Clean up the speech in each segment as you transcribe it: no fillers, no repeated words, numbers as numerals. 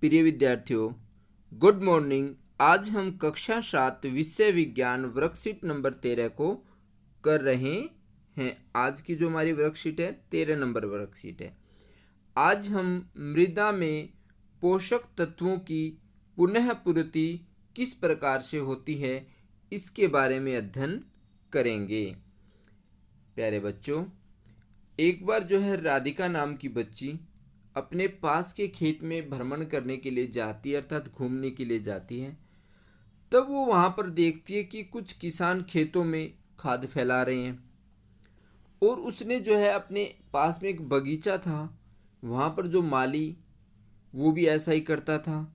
प्रिय विद्यार्थियों, good morning. आज हम कक्षा 7 विषय विज्ञान वर्कशीट नंबर 13 को कर रहे हैं। आज की जो हमारी वर्कशीट है 13 नंबर वर्कशीट है। आज हम मृदा में पोषक तत्वों की पुनः पूर्ति किस प्रकार से होती है इसके बारे में अध्ययन करेंगे। प्यारे बच्चों, एक बार जो है राधिका नाम की बच्ची अपने पास के खेत में भ्रमण करने के लिए जाती है, अर्थात घूमने के लिए जाती है। तब वो वहाँ पर देखती है कि कुछ किसान खेतों में खाद फैला रहे हैं और उसने जो है अपने पास में एक बगीचा था, वहाँ पर जो माली वो भी ऐसा ही करता था।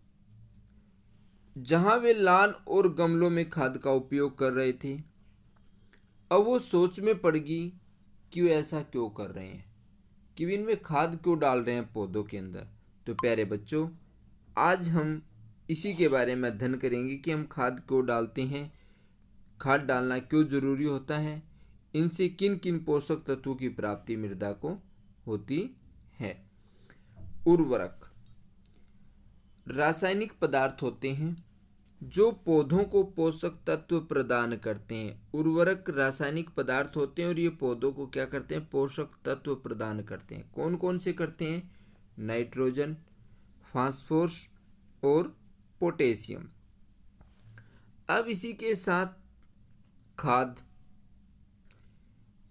जहाँ वे लान और गमलों में खाद का उपयोग कर रहे थे, अब वो सोच में पड़ गई कि वो ऐसा क्यों कर रहे हैं, कि वे इनमें खाद क्यों डाल रहे हैं पौधों के अंदर। तो प्यारे बच्चों, आज हम इसी के बारे में अध्ययन करेंगे कि हम खाद क्यों डालते हैं, खाद डालना क्यों ज़रूरी होता है, इनसे किन किन पोषक तत्वों की प्राप्ति मृदा को होती है। उर्वरक रासायनिक पदार्थ होते हैं जो पौधों को पोषक तत्व प्रदान करते हैं। उर्वरक रासायनिक पदार्थ होते हैं और ये पौधों को क्या करते हैं, पोषक तत्व प्रदान करते हैं। कौन कौन से करते हैं? नाइट्रोजन, फास्फोरस और पोटेशियम। अब इसी के साथ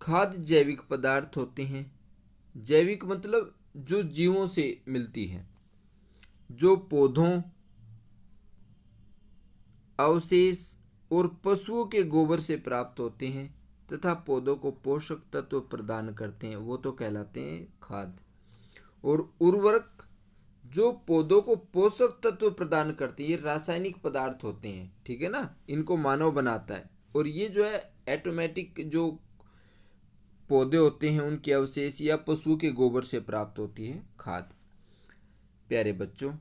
खाद जैविक पदार्थ होते हैं। जैविक मतलब जो जीवों से मिलती है, जो पौधों, अवशेष और पशुओं के गोबर से प्राप्त होते हैं तथा पौधों को पोषक तत्व प्रदान करते हैं, वो तो कहलाते हैं खाद। और उर्वरक जो पौधों को पोषक तत्व प्रदान करते हैं, ये रासायनिक पदार्थ होते हैं, ठीक है ना। इनको मानव बनाता है और ये जो है ऑटोमेटिक जो पौधे होते हैं उनके अवशेष या पशुओं के गोबर से प्राप्त होती है खाद। प्यारे बच्चों,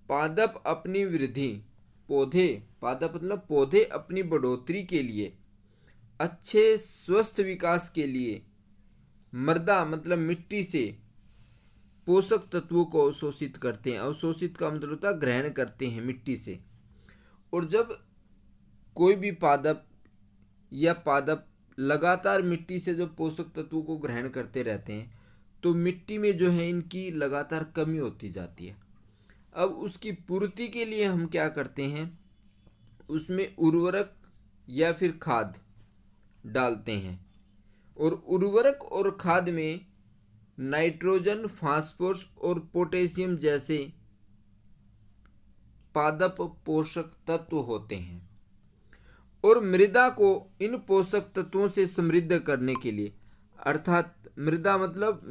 पादप अपनी वृद्धि, पादप मतलब पौधे अपनी बढ़ोतरी के लिए, अच्छे स्वस्थ विकास के लिए मृदा मतलब मिट्टी से पोषक तत्वों को अवशोषित करते हैं। अवशोषित का मतलब होता है ग्रहण करते हैं मिट्टी से। और जब कोई भी पादप लगातार मिट्टी से जो पोषक तत्वों को ग्रहण करते रहते हैं तो मिट्टी में जो है इनकी लगातार कमी होती जाती है। अब उसकी पूर्ति के लिए हम क्या करते हैं, उसमें उर्वरक या फिर खाद डालते हैं। और उर्वरक और खाद में नाइट्रोजन, फास्फोरस और पोटेशियम जैसे पादप पोषक तत्व होते हैं। और मृदा को इन पोषक तत्वों से समृद्ध करने के लिए, अर्थात मृदा मतलब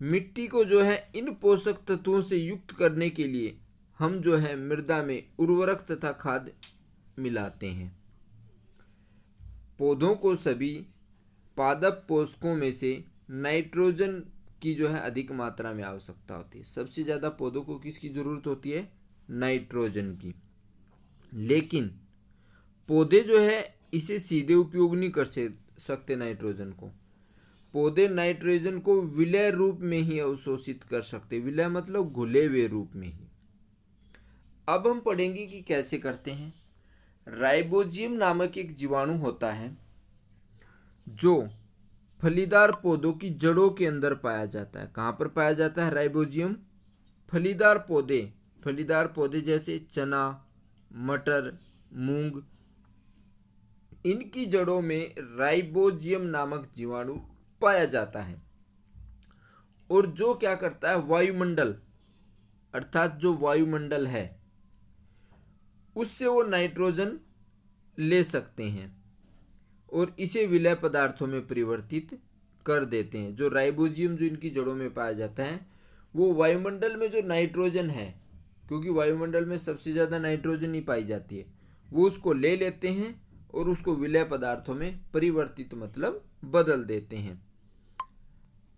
मिट्टी को जो है इन पोषक तत्वों से युक्त करने के लिए हम जो है मृदा में उर्वरक तथा खाद मिलाते हैं। पौधों को सभी पादप पोषकों में से नाइट्रोजन की जो है अधिक मात्रा में आवश्यकता होती है। सबसे ज़्यादा पौधों को किसकी ज़रूरत होती है? नाइट्रोजन की। लेकिन पौधे जो है इसे सीधे उपयोग नहीं कर सकते नाइट्रोजन को। पौधे नाइट्रोजन को विलय रूप में ही अवशोषित कर सकते। विलय मतलब घुले हुए रूप में ही। अब हम पढ़ेंगे कि कैसे करते हैं। राइबोजियम नामक एक जीवाणु होता है जो फलीदार पौधों की जड़ों के अंदर पाया जाता है। कहाँ पर पाया जाता है राइबोजियम? फलीदार पौधे जैसे चना, मटर, मूंग, इनकी जड़ों में राइबोजियम नामक जीवाणु पाया जाता है। और जो क्या करता है, वायुमंडल, अर्थात जो वायुमंडल है उससे वो नाइट्रोजन ले सकते हैं और इसे विलय पदार्थों में परिवर्तित कर देते हैं। जो राइबोजियम जो इनकी जड़ों में पाया जाता है वो वायुमंडल में जो नाइट्रोजन है, क्योंकि वायुमंडल में सबसे ज़्यादा नाइट्रोजन ही पाई जाती है, वो उसको ले लेते हैं और उसको विलय पदार्थों में परिवर्तित मतलब बदल देते हैं।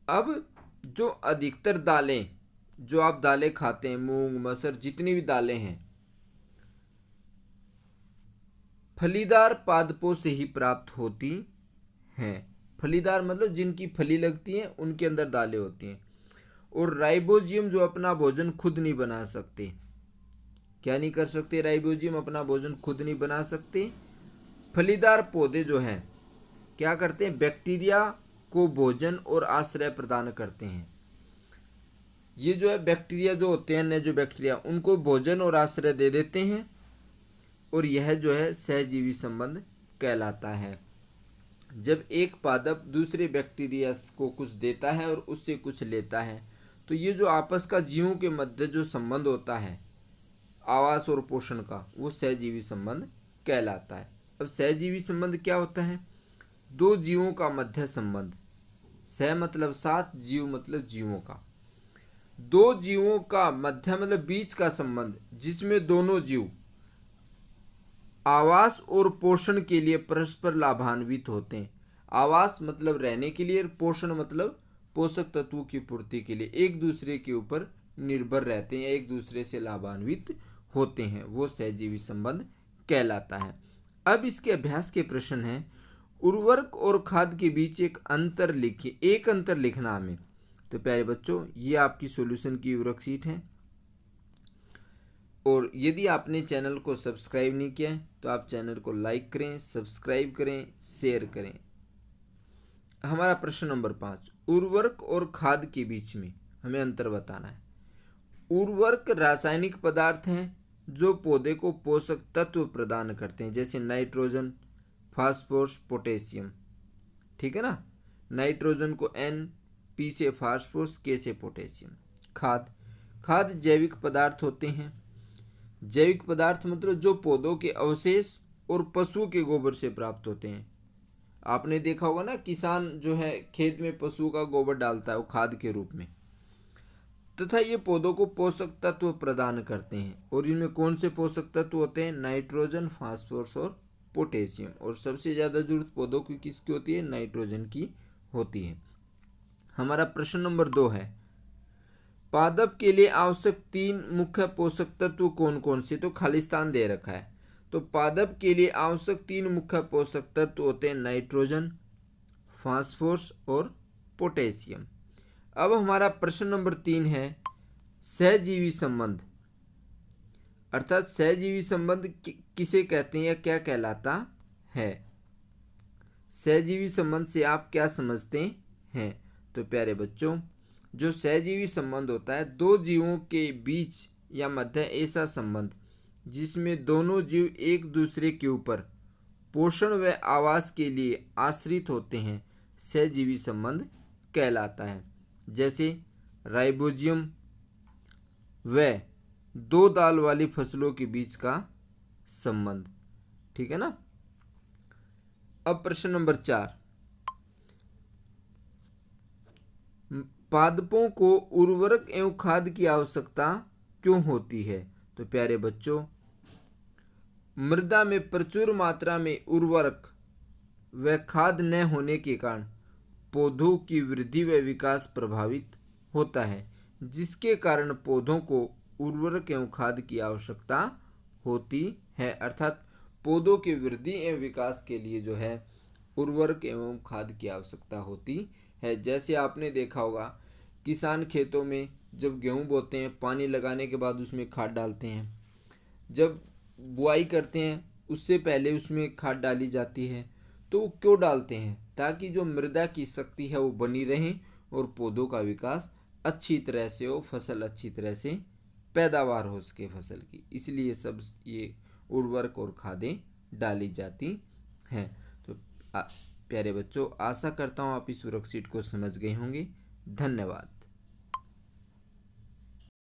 अब जो अधिकतर दालें, जो आप दालें खाते हैं, मूंग, मसर, जितनी भी दालें हैं, फलीदार पादपों से ही प्राप्त होती हैं। फलीदार मतलब जिनकी फली लगती है उनके अंदर दालें होती हैं। और राइबोजियम जो अपना भोजन खुद नहीं बना सकते। क्या नहीं कर सकते? राइबोजियम अपना भोजन खुद नहीं बना सकते। फलीदार पौधे जो हैं क्या करते हैं? बैक्टीरिया को भोजन और आश्रय प्रदान करते हैं। ये जो है बैक्टीरिया जो होते हैं, अन्य जो बैक्टीरिया, उनको भोजन और आश्रय दे देते हैं और यह जो है सहजीवी संबंध कहलाता है। जब एक पादप दूसरे बैक्टीरिया को कुछ देता है और उससे कुछ लेता है तो ये जो आपस का जीवों के मध्य जो संबंध होता है आवास और पोषण का, वो सहजीवी संबंध कहलाता है। अब सहजीवी संबंध क्या होता है? दो जीवों का मध्य संबंध। सह मतलब साथ, जीव मतलब जीवों का। दो जीवों का मध्य मतलब बीच का संबंध जिसमें दोनों जीव आवास और पोषण के लिए परस्पर लाभान्वित होते हैं। आवास मतलब रहने के लिए, पोषण मतलब पोषक तत्वों की पूर्ति के लिए एक दूसरे के ऊपर निर्भर रहते हैं, एक दूसरे से लाभान्वित होते हैं, वो सहजीवी संबंध कहलाता है। अब इसके अभ्यास के प्रश्न हैं, उर्वरक और खाद के बीच एक अंतर लिखिए, एक अंतर लिखना हमें। तो प्यारे बच्चों, ये आपकी सॉल्यूशन की वर्कशीट है और यदि आपने चैनल को सब्सक्राइब नहीं किया है तो आप चैनल को लाइक करें, सब्सक्राइब करें, शेयर करें। हमारा प्रश्न नंबर 5, उर्वरक और खाद के बीच में हमें अंतर बताना है। उर्वरक रासायनिक पदार्थ हैं जो पौधे को पोषक तत्व प्रदान करते हैं, जैसे नाइट्रोजन, फास्फोरस, पोटेशियम। ठीक है ना? नाइट्रोजन को N, P से फास्फोरस, K से पोटेशियम। खाद जैविक पदार्थ होते हैं। जैविक पदार्थ मतलब जो पौधों के अवशेष और पशुओं के गोबर से प्राप्त होते हैं। आपने देखा होगा ना, किसान जो है खेत में पशुओं का गोबर डालता है वो खाद के रूप में। तथा ये पौधों को पोषक तत्व प्रदान करते हैं और इनमें कौन से पोषक तत्व होते हैं? नाइट्रोजन, फास्फोरस और पोटेशियम। और सबसे ज़्यादा जरूरत पौधों की किसकी होती है? नाइट्रोजन की होती है। हमारा प्रश्न नंबर 2 है, पादप के लिए आवश्यक 3 मुख्य पोषक तत्व कौन कौन से? तो खालिस्तान दे रखा है। तो पादप के लिए आवश्यक 3 मुख्य पोषक तत्व होते हैं नाइट्रोजन, फास्फोरस और पोटेशियम। अब हमारा प्रश्न नंबर 3 है, सहजीवी संबंध, अर्थात सहजीवी संबंध किसे कहते हैं या क्या कहलाता है? सहजीवी संबंध से आप क्या समझते हैं? तो प्यारे बच्चों, जो सहजीवी संबंध होता है दो जीवों के बीच या मध्य ऐसा संबंध जिसमें दोनों जीव एक दूसरे के ऊपर पोषण व आवास के लिए आश्रित होते हैं, सहजीवी संबंध कहलाता है। जैसे राइबोजियम व दो दाल वाली फसलों के बीच का संबंध। ठीक है ना? अब प्रश्न नंबर 4, पादपों को उर्वरक एवं खाद की आवश्यकता क्यों होती है? तो प्यारे बच्चों, मृदा में प्रचुर मात्रा में उर्वरक व खाद न होने के कारण पौधों की वृद्धि व विकास प्रभावित होता है, जिसके कारण पौधों को उर्वरक एवं खाद की आवश्यकता होती है। अर्थात पौधों की वृद्धि एवं विकास के लिए जो है उर्वरक एवं खाद की आवश्यकता होती है। जैसे आपने देखा होगा, किसान खेतों में जब गेहूं बोते हैं, पानी लगाने के बाद उसमें खाद डालते हैं। जब बुआई करते हैं उससे पहले उसमें खाद डाली जाती है। तो वो क्यों डालते हैं? ताकि जो मृदा की शक्ति है वो बनी रहे और पौधों का विकास अच्छी तरह से हो, फसल अच्छी तरह से पैदावार हो सके फसल की, इसलिए सब ये उर्वरक और खादें डाली जाती हैं। तो प्यारे बच्चों, आशा करता हूँ आप इस वर्कशीट को समझ गए होंगे। धन्यवाद।